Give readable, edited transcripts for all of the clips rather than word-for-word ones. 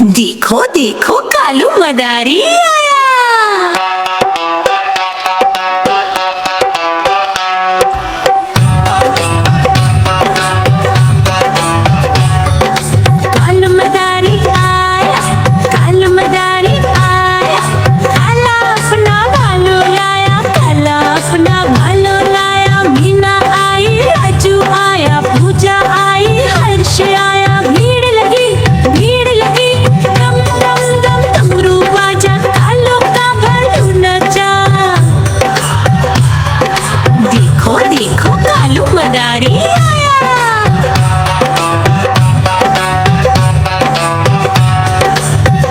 देखो देखो कालू मदारी आया। कालू मदारी आया, कालू मदारी आया, काला अपना भालू लाया, काला अपना भालू लाया। मीना आई, राजू आया, पूजा आई, हर्ष आया। भीड़ लगी, भीड़ लगी, दम दम दम डमरू बाजा, कालू का भालू नचा। देखो देखो कालू मदारी आया।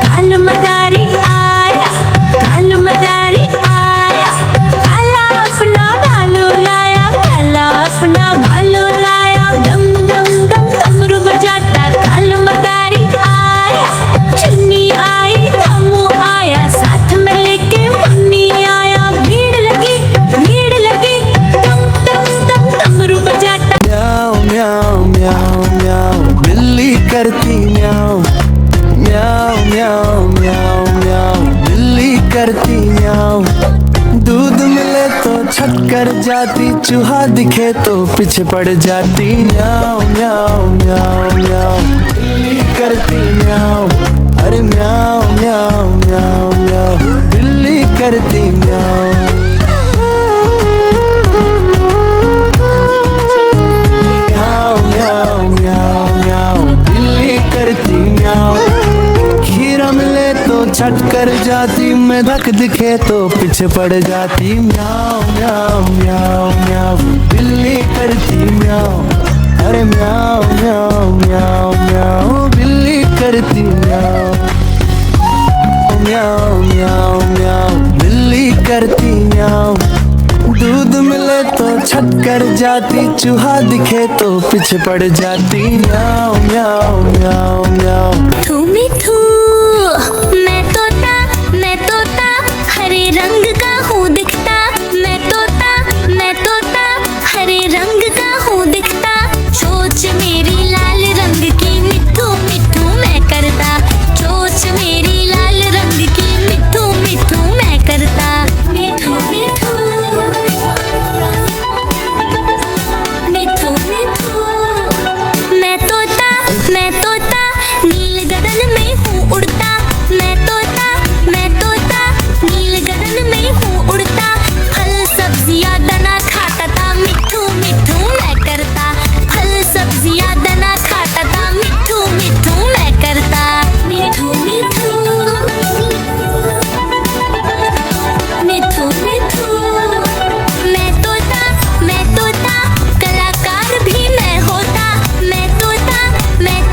कालू मदारी आया, कालू मदारी आया, काला अपना भालू लाया, काला अपना भालू लाया। दम दम दम डमरू बजाता कालू मदारी आया। चुन्नी आई, रामू आया, साथ में लेके मुन्नी आया। भीड़ लगी, भीड़ लगी, दम दम दम डमरू बजाता। म्याऊ म्याऊ म्याऊ म्याऊ बिल्ली करती म्याऊ म्याऊ म्याऊ म्याऊ म्याऊ बिल्ली करती म्याऊ। दूध मिले तो छट कर जाती, चूहा दिखे तो पीछे पड़ जाती। म्याऊ म्याऊ म्याऊ म्याऊ बिल्ली करती म्याऊ। अरे म्याऊ म्याऊ म्याऊ म्याऊ बिल्ली करती म्याऊ। म्याऊ म्याऊ म्याऊ म्याऊ बिल्ली करती म्याऊ। खीरा मिले तो छट कर जाती, मैं धक दिखे तो पीछे पड़ जाती। म्याऊ म्याऊ म्याऊ म्याऊ बिल्ली करती म्याऊ। अरे म्याऊ म्याऊ म्याऊ म्याऊ बिल्ली करती म्याऊ। म्याऊ म्याऊ म्याऊ बिल्ली करती म्याऊ। दूध मिले तो छट कर जाती, चूहा दिखे तो पीछे पड़ जाती। म्याऊ म्याऊ म्याऊ म्याऊ मिठू मिठू मैं तोता हरे रंग का हूँ दिखता। मैं तोता हरे रंग का हूँ दिखता। चोंच मेरी लाल रंग की मिठू मिठू मैं करता। चोंच मेरी लाल रंग की मिठू मिठू मैं करता। मिठू मिठू मिठू मिठू मैं तोता नील गगन में हूँ उड़ता। मैं तोता नील गगन में हूँ उड़ता। फल सब्जियाँ दाना खाता था, मिठू मिठू मैं करता। फल सब्जियाँ दाना खाता था, मिठू मिठू मैं करता। मिठू मिठू मिठू मिठू मैं तोता कलाकार भी मैं होता। मैं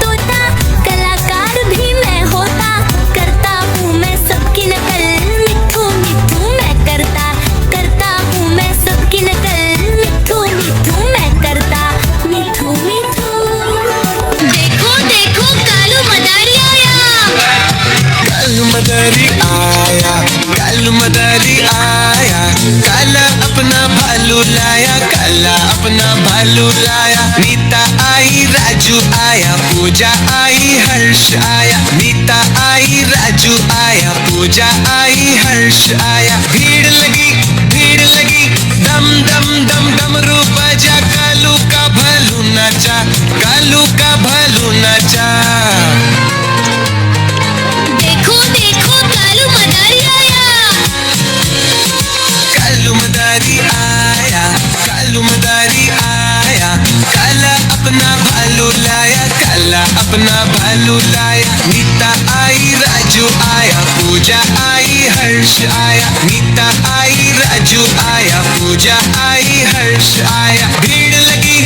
तोता कलाकार भी मैं होता। करता हूँ मैं सबकी नकल, मिठू मिठू मैं करता। करता हूँ मैं सबकी नकल, मिठू मिठू मैं करता। मिठू मिठू देखो देखो कालू मदारी आया। कालू मदारी आया, कालू मदारी आया। काला अपना भालू लाया, काला अपना भालू लाया। नीता आई, राजू आया, पूजा आई, हर्ष आया। नीता आई, राजू आया, पूजा आई, हर्ष आया। भीड़ लगी, दम दम दम डमरू बजा, कालू का भालू नाचा, कालू का भालू नाचा। देखो देखो कालू मदारी आया। कालू मदारी आया, कालू मदारी आया। काला अपना भालू लाया, काला अपना भालू लाया। नीता आई, राजू आया, पूजा आई, हर्ष आया। नीता आई, राजू आया, पूजा आई, हर्ष आया। भीड़ लगी,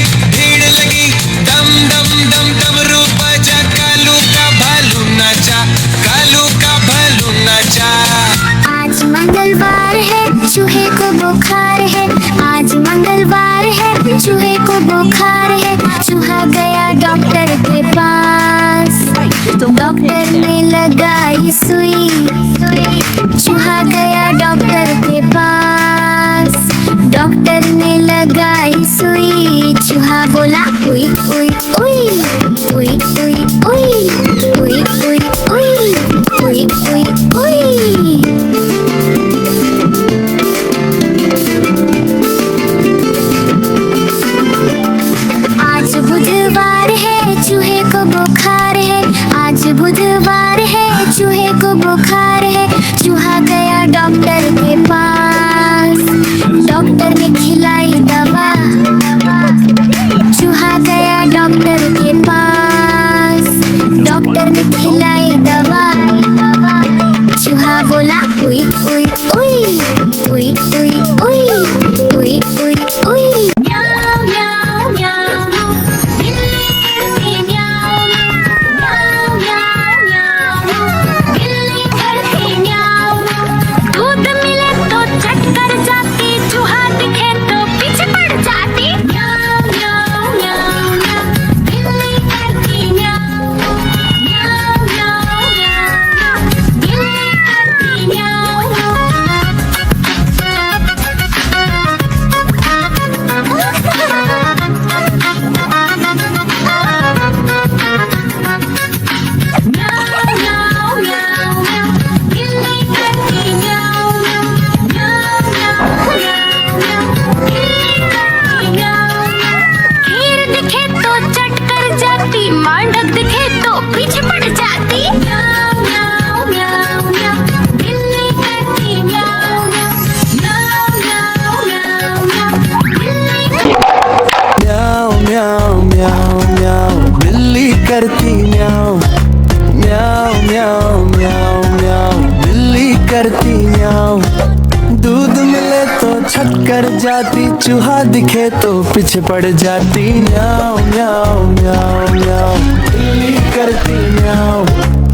दम दम दम डमरू बजा, कालू का भालू नाचा, कालू का भालू नाचा। आज मंगलवार है, चूहे को बुखार है। आज मंगलवार है, चूहे को बुखार है। चूहा गया डॉक्टर के पास, तो डॉक्टर ने लगाई सुई। चूहा गया डॉक्टर के पास, डॉक्टर ने लगाई सुई। चूहा बोला उई उई उई उई उई उई उई उई उई। बुधवार है, चूहे को बुखार है। चूहा गया डॉक्टर के पास, डॉक्टर ने खिलाई दवा। चूहा गया डॉक्टर के पास, डॉक्टर ने खिलाई दवा। चूहा बोला उई उई उई उई उई उई उई उई उई। म्याऊ म्याऊ म्याऊ, बिल्ली करती म्याऊ म्याऊ म्याऊ म्याऊ, बिल्ली करती म्याऊ। दूध मिले तो चट कर जाती, चूहा दिखे तो पीछे पड़ जाती। म्याऊ म्याऊ म्याऊ म्याऊ, बिल्ली करती म्याऊ म्याऊ म्याऊ म्याऊ, बिल्ली करती म्याऊ। मांडक दिखे तो पीछे पड़ जाती। म्याऊ म्याऊ म्याऊ म्याऊ, बिल्ली करती म्याऊ म्याऊ म्याऊ म्याऊ म्याऊ, बिल्ली म्याऊ म्याऊ म्याऊ म्याऊ, बिल्ली करती म्याऊ म्याऊ म्याऊ म्याऊ म्याऊ, बिल्ली करती म्याऊ। दूध मिले तो छट कर जाती, चूहा दिखे तो पीछे पड़ जाती। म्याऊ म्याऊ म्याऊ म्याऊ, बिल्ली करती म्याऊ।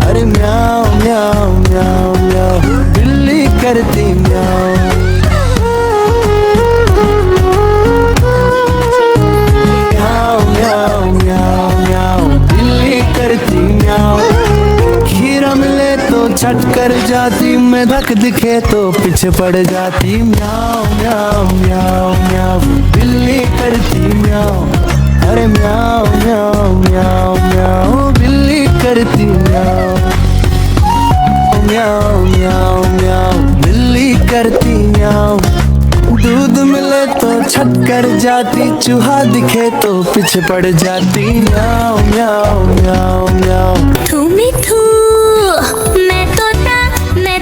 अरे म्याऊ म्याऊ म्याऊ म्याऊ, बिल्ली करती म्याऊ। म्याऊ म्याऊ म्याऊ म्याऊ, बिल्ली करती म्याऊ। खीरा मिले तो छट कर जाती, मेढक दिखे तो पीछे पड़ जाती। म्याऊ म्याऊ म्याऊ म्याऊ, बिल्ली करती म्याऊ। अरे म्याऊ म्याऊ म्याऊ म्याऊ, बिल्ली करती म्याऊ। म्याऊ म्याऊ म्याऊ, बिल्ली करती म्याऊ। दूध मिले तो छट कर जाती, चूहा दिखे तो पीछे पड़ जाती। म्याऊ म्याऊ म्याऊ म्याऊ। थू मिठू, मैं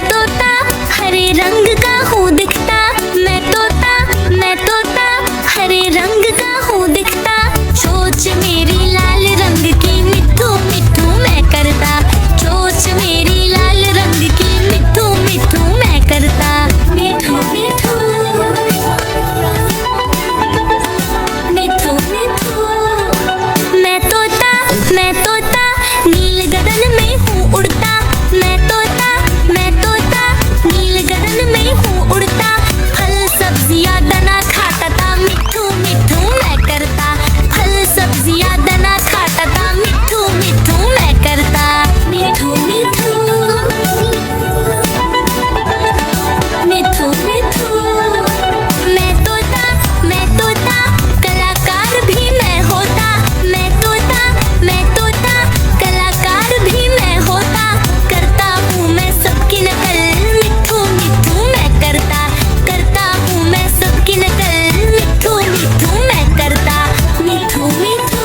तोता हरे रंग का हूँ दिखता। मैं तोता हरे रंग का हूँ दिखता। चोंच मेरी लाल रंग की, मिठू मिठू मैं करता। चोंच मेरी लाल रंग की, मिठू मिठू मैं करता। मिठू मिठू मिठू मिठू, मैं तोता नील गगन में हूँ उड़ता। मैं तोता नील गगन में हूँ उड़ता। फल सब्जियाँ दाना खाता था, मिठू मिठू मैं करता। फल सब्जियाँ दाना खाता था, मिठू मिठू मैं करता। मिठू मिठू मिठू मिठू, मैं तोता कलाकार भी मैं होता। मैं तोता कलाकार भी मैं होता। करता हूँ मैं सबकी नकल, मिठू मिठू मैं करता। करता हूँ मैं सबकी नकल, मिठू मिठू मैं करता। मिठू मिठू,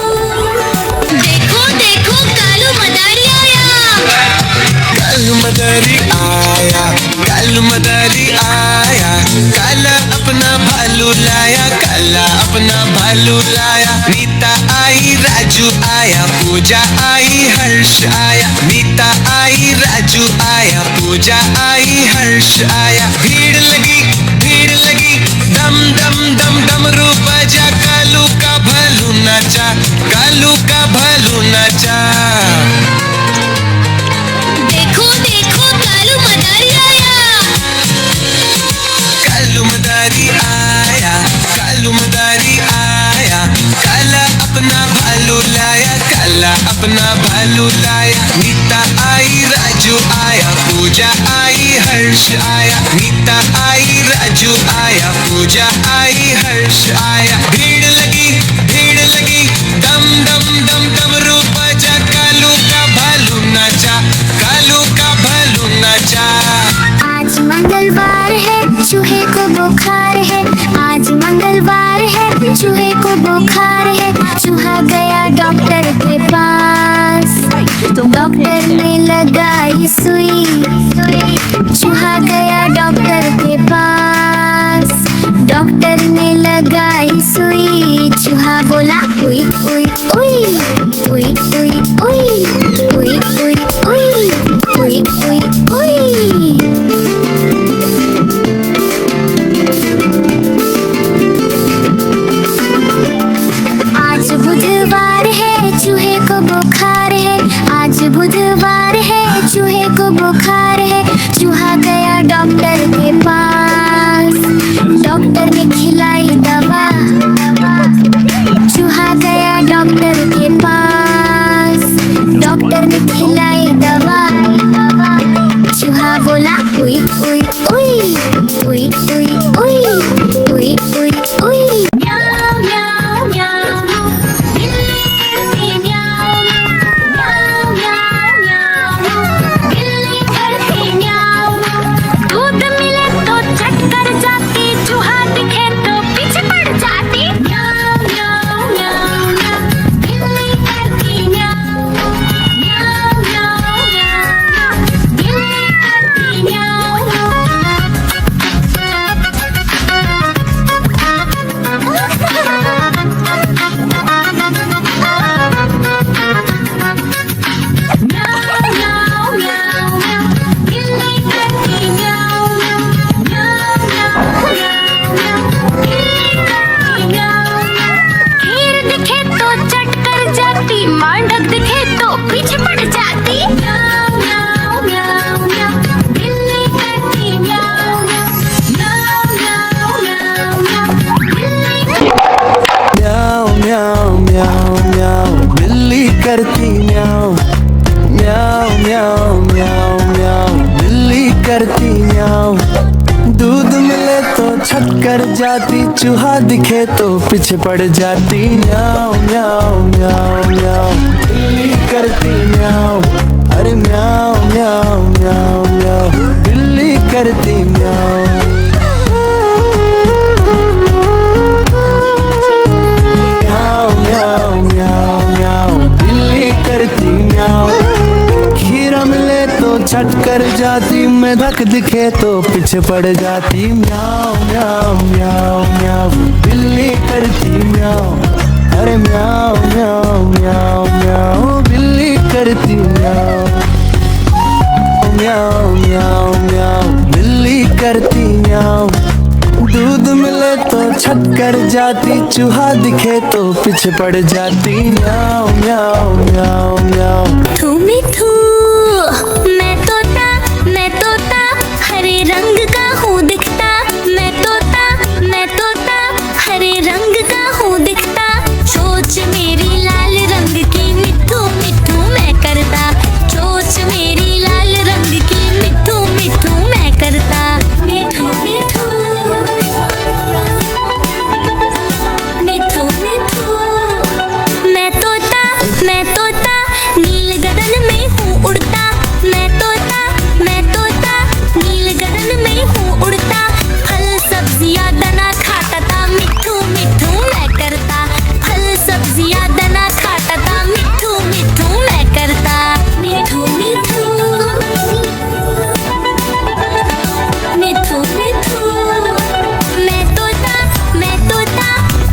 देखो देखो कालू मदारी आया। कालू मदारी आया, कालू मदारी आया। काला अपना भालू लाया, काला अपना भालू लाया। नीता आई, राजू आया, पूजा आई, हर्ष आया। नीता आई, राजू आया, पूजा आई, हर्ष आया। भीड़ लगी दम दम दम डमरू बजा। कालू का भालू नाचा, कालू का भालू नाचा। देखो देखो कालू मदारी आया। कालू मदारी आया, कालू मदारी आया। काला अपना भालू लाया, काला अपना भालू लाया। नीता आई, राजू आया, पूजा आई, हर्ष आया। नीता आई, राजू आया, पूजा आई, हर्ष आया। भीड़ लगी दम दम दम डमरू बजा। कालू का भालू नाचा, कालू का भालू नाचा। आज मंगलवार है, चूहे को बुखार है। आज मंगलवार है, चूहे को बुखार है। चूहा गया डॉक्टर के पास, तो डॉक्टर ने लगाई सुई, चूहा गया डॉक्टर के पास। डॉक्टर ने लगाई सुई, चूहा बोला उई उई उई उई उई उई उई उई उई उई उई उई। आज बुधवार है, चूहे को बुखार है। आज बुधवार है, चूहे को बुखार है। चूहा गया डॉक्टर के पास। डॉक्टर ने खिलाई दवा। चूहा गया डॉक्टर के पास। डॉक्टर ने खिलाई दवा। चूहा बोला उई उई उई उई उई उई उई उई उई। म्याऊ म्याऊ म्याऊ, बिल्ली म्याऊ म्याऊ म्याऊ म्याऊ, बिल्ली करती म्याऊ। दूध मिले तो चट कर जाती, चूहा दिखे तो पीछे पड़ जाती। म्याऊ म्याऊ म्याऊ म्याऊ, बिल्ली करती म्याऊ म्याऊ म्याऊ म्याऊ, बिल्ली करती म्याऊ। मांडक दिखे तो पीछे पड़ जाती। म्याऊ म्याऊ म्याऊ म्याऊ, बिल्ली करती म्याऊ म्याऊ म्याऊ म्याऊ म्याऊ, बिल्ली। म्याऊ म्याऊ म्याऊ म्याऊ, बिल्ली करती म्याऊ म्याऊ म्याऊ म्याऊ म्याऊ, बिल्ली करती म्याऊ। दूध मिले तो छट कर जाती, चूहा दिखे तो पीछे पड़ जाती। म्याऊ म्याऊ म्याऊ म्याऊ, बिल्ली करती म्याऊ। अरे म्याऊ म्याऊ म्याऊ म्याऊ, बिल्ली करती म्याऊ। म्याऊ म्याऊ म्याऊ म्याऊ, बिल्ली करती म्याऊ। खीरा मिले तो छट कर जाती, मेढक दिखे तो पीछे पड़ जाती। म्याऊ म्याऊ म्याऊ म्याऊ, बिल्ली करती म्याऊ। अरे म्याऊ म्याऊ म्याऊ म्याऊ, बिल्ली करती म्याऊ। म्याऊ म्याऊ म्याऊ, बिल्ली करती म्याऊ। दूध मिले तो छट कर जाती, चूहा दिखे तो पीछे पड़ जाती। म्याऊ म्याऊ म्याऊ म्याऊ। मिठू मिठू, मैं तोता हरे रंग का हूँ दिखता। मैं तोता हरे रंग का हूँ दिखता। चोंच मेरी लाल रंग की, मिठू मिठू मैं करता। चोंच मेरी लाल रंग की, मिठू मिठू मैं करता। मिठू मिठू मिठू मिठू, मैं तोता नील गगन में हूँ उड़ता। मैं तोता नील गगन में हूँ उड़ता। फल सब्जियाँ दाना खाता था, मिठू मिठू मैं करता। फल सब्जियाँ दाना खाता था, मिठू मिठू मैं करता। मिठू मिठू मिठू मिठू, मैं तोता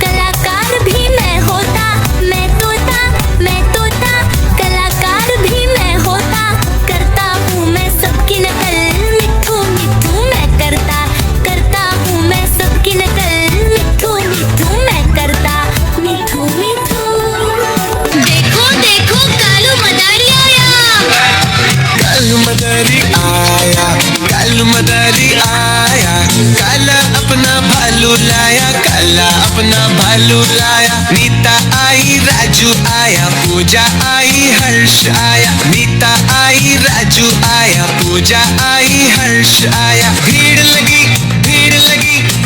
कलाकार भी मैं होता। मैं तोता कलाकार भी मैं होता। करता हूँ मैं सबकी नकल, मिठू मिठू मैं करता हूँ मैं सबकी नकल। मिठू मिठू मैं करता। मिठू मिठू। देखो देखो कालू मदारी आया। कालू मदारी आया, कालू मदारी आया। काला अपना भालू लाया, काला अपना भालू लाया। नीता आई, राजू आया, पूजा आई, हर्ष आया। नीता आई, राजू आया, पूजा आई, हर्ष आया। भीड़ लगी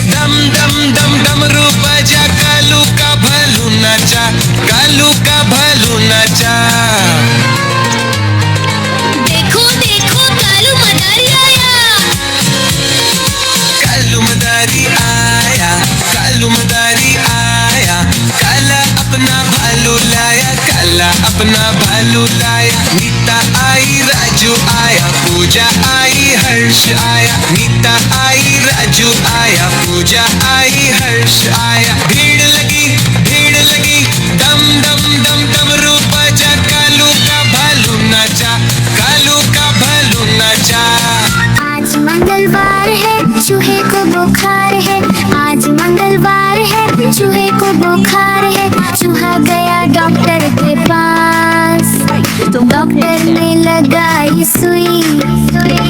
दम दम दम डमरू बजा। कालू का भालू नाचा, कालू का भालू नाचा। देखो देखो कालू मदारी आया। कालू मदारी आया, कालू मदारी आया। काला अपना भालू लाया, काला अपना भालू लाया। नीता आई, राजू आया, नीता आई, राजू आया, पूजा आई, हर्ष आया। भीड़ लगी, दम दम दम डमरू बजा, कालू का भालू नाचा, कालू का भालू नाचा। आज मंगलवार है, चूहे को बुखार है। आज मंगलवार है, चूहे को बुखार है। चूहा गया डॉक्टर के पास, तो डॉक्टर ने लगाई सुई।